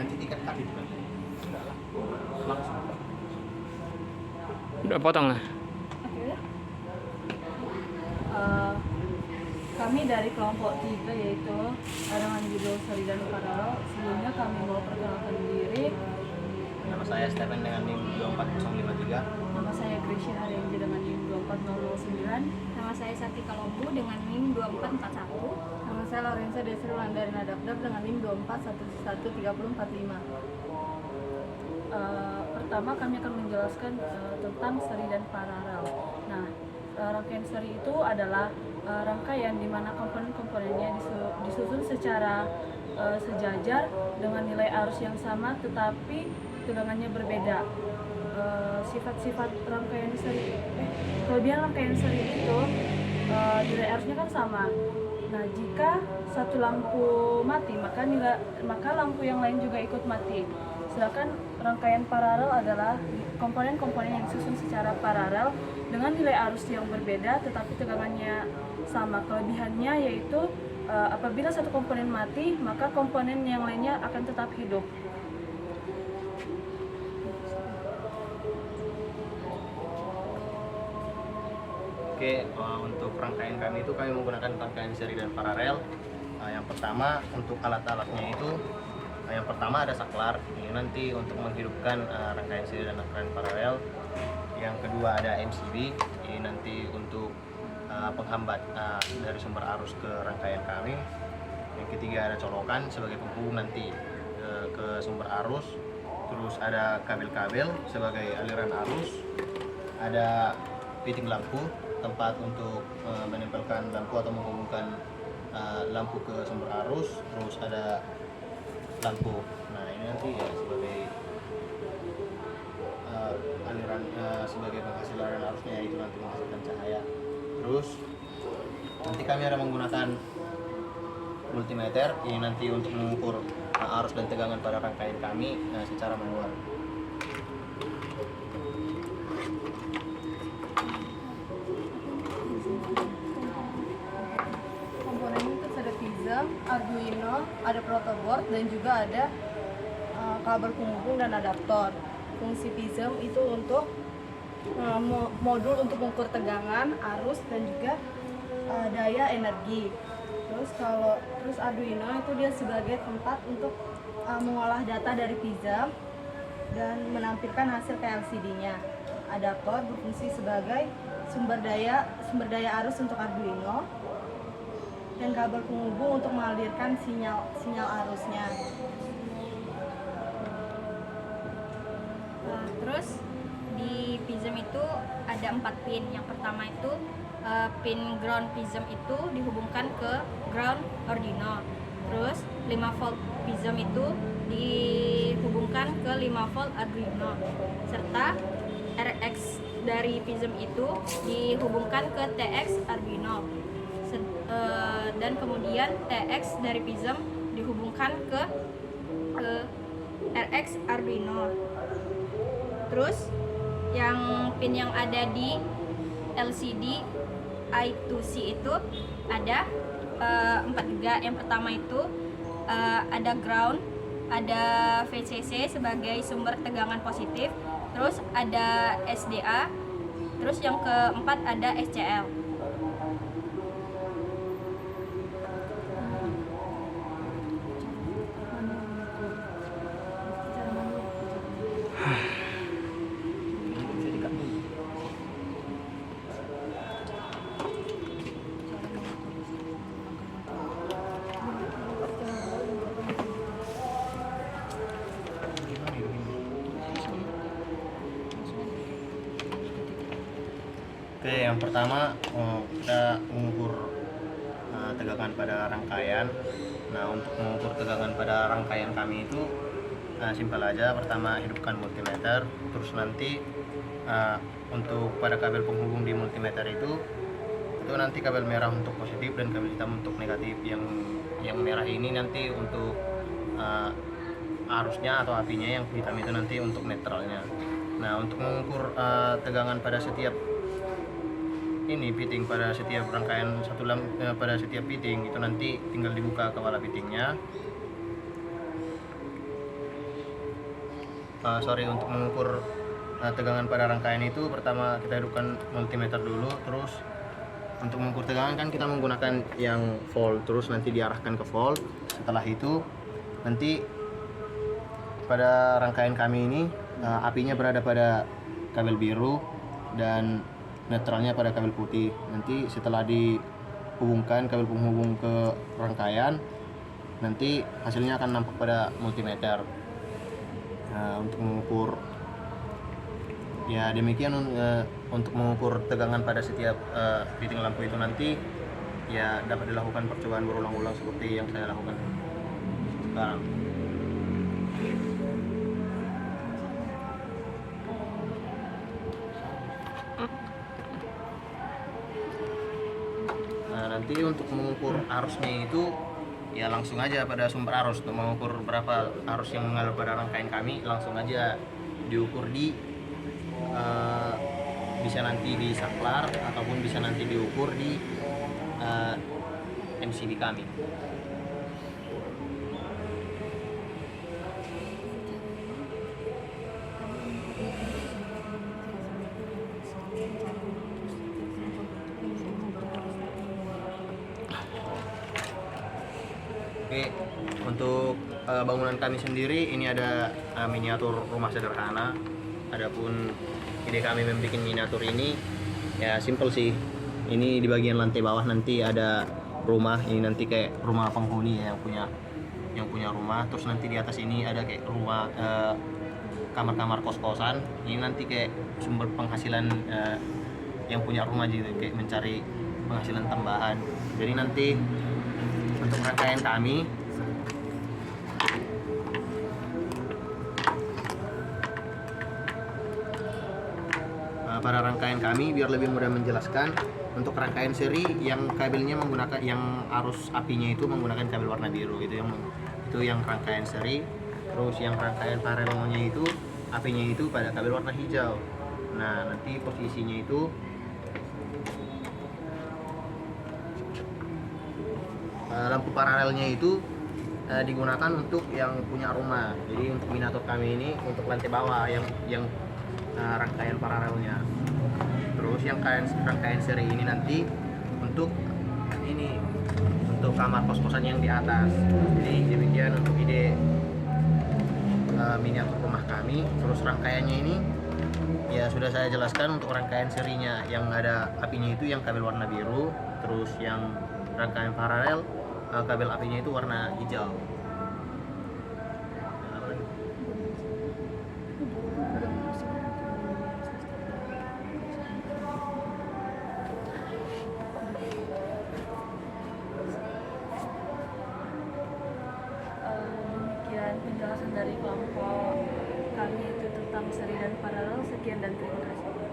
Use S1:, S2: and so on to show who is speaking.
S1: nanti tiket kadit nanti. Enggak lah, langsung.
S2: Udah potong lah.
S3: Oke. Kami dari kelompok 3 yaitu dengan judul Seri dan Paralel. Sebelumnya kami mau perkenalkan diri.
S1: Nama saya Stephen dengan NIM 24053.
S3: Nama saya Gracia Haryanti dengan NIM 24009.
S4: Nama saya Sartika Lombu dengan NIM 2441.
S3: Nama saya Lorenza Desri Wulandari Nadabdab dengan NIM 24113045. Pertama kami akan menjelaskan tentang seri dan paralel. Nah, rangkaian seri itu adalah rangkaian di mana komponen-komponennya disusun secara sejajar dengan nilai arus yang sama tetapi tegangannya berbeda. Sifat-sifat rangkaian seri, kelebihan rangkaian seri itu nilai arusnya kan sama. Nah, jika satu lampu mati, maka lampu yang lain juga ikut mati. Sedangkan rangkaian paralel adalah komponen-komponen yang disusun secara paralel dengan nilai arus yang berbeda tetapi tegangannya sama. Kelebihannya yaitu apabila satu komponen mati, maka komponen yang lainnya akan tetap hidup.
S1: Oke, untuk rangkaian kami itu kami menggunakan rangkaian seri dan paralel. Yang pertama untuk alat-alatnya itu, yang pertama ada saklar. Ini nanti untuk menghidupkan rangkaian seri dan rangkaian paralel. Yang kedua ada MCB. Ini nanti untuk penghambat dari sumber arus ke rangkaian kami. Yang ketiga ada colokan sebagai penghubung nanti ke sumber arus. Terus ada kabel-kabel sebagai aliran arus. Ada fitting lampu, tempat untuk menempelkan lampu atau menghubungkan lampu ke sumber arus. Terus ada lampu. Nah, ini nanti ya sebagai aliran sebagai penghasil aliran arusnya, itu nanti menghasilkan cahaya. Terus nanti kami ada menggunakan multimeter. Ini nanti untuk mengukur arus dan tegangan pada rangkaian kami secara manual.
S3: Komponennya itu ada PISM, Arduino, ada protoboard dan juga ada kabel penghubung dan adaptor. Fungsi PISM itu untuk modul untuk mengukur tegangan, arus dan juga daya energi. Terus Arduino itu dia sebagai tempat untuk mengolah data dari PISM dan menampilkan hasil ke LCD-nya. Adaptor berfungsi sebagai sumber daya arus untuk Arduino dan kabel penghubung untuk mengalirkan sinyal arusnya.
S4: Terus di PISM itu ada 4 pin. Yang pertama itu pin ground PISM itu dihubungkan ke ground Arduino. Terus 5 volt PISM itu dihubungkan ke 5 volt Arduino. Serta RX dari PISM itu dihubungkan ke TX Arduino. Dan kemudian TX dari PISM dihubungkan ke RX Arduino. Terus yang pin yang ada di LCD I2C itu ada 4 juga. Yang pertama itu ada ground, ada VCC sebagai sumber tegangan positif, terus ada SDA, terus yang keempat ada SCL.
S1: Oke, yang pertama kita mengukur tegangan pada rangkaian. Nah, untuk mengukur tegangan pada rangkaian kami itu simpel aja. Pertama hidupkan multimeter, terus nanti untuk pada kabel penghubung di multimeter itu nanti kabel merah untuk positif dan kabel hitam untuk negatif. Yang merah ini nanti untuk arusnya atau apinya, yang hitam itu nanti untuk netralnya. Nah, untuk mengukur tegangan pada setiap fitting, pada setiap rangkaian pada setiap fitting itu nanti tinggal dibuka kepala fittingnya. untuk mengukur tegangan pada rangkaian itu, pertama kita hidupkan multimeter dulu. Terus untuk mengukur tegangan kan kita menggunakan yang volt, terus nanti diarahkan ke volt. Setelah itu nanti pada rangkaian kami ini apinya berada pada kabel biru dan netralnya pada kabel putih. Nanti setelah dihubungkan kabel penghubung ke rangkaian, nanti hasilnya akan nampak pada multimeter. Untuk mengukur, ya demikian untuk mengukur tegangan pada setiap fitting lampu itu nanti ya dapat dilakukan percobaan berulang-ulang seperti yang saya lakukan sekarang. Nanti untuk mengukur arusnya itu ya langsung aja pada sumber arus. Untuk mengukur berapa arus yang mengalir pada rangkaian kami, langsung aja diukur di bisa nanti di saklar ataupun bisa nanti diukur di MCB kami. Oke, untuk bangunan kami sendiri ini ada miniatur rumah sederhana. Adapun ide kami membuat miniatur ini ya simple sih. Ini di bagian lantai bawah nanti ada rumah, ini nanti kayak rumah penghuni ya, yang punya rumah. Terus nanti di atas ini ada kayak rumah kamar-kamar kos-kosan. Ini nanti kayak sumber penghasilan yang punya rumah gitu, kayak mencari penghasilan tambahan. Jadi nanti untuk rangkaian kami pada rangkaian kami biar lebih mudah menjelaskan, untuk rangkaian seri yang kabelnya menggunakan yang arus apinya itu menggunakan kabel warna biru, itu yang rangkaian seri. Terus yang rangkaian paralelnya itu apinya itu pada kabel warna hijau. Nah, nanti posisinya itu lampu paralelnya itu digunakan untuk yang punya rumah. Jadi untuk miniatur kami ini untuk lantai bawah yang rangkaian paralelnya. Terus yang rangkaian seri ini nanti untuk kamar kos-kosan yang di atas. Jadi demikian untuk ide miniatur rumah kami. Terus rangkaiannya ini ya sudah saya jelaskan. Untuk rangkaian serinya yang ada apinya itu yang kabel warna biru. Terus yang rangkaian paralel kabel apinya itu warna hijau.
S3: Demikian penjelasan dari kelompok kami itu tentang seri dan paralel. Sekian dan terima kasih.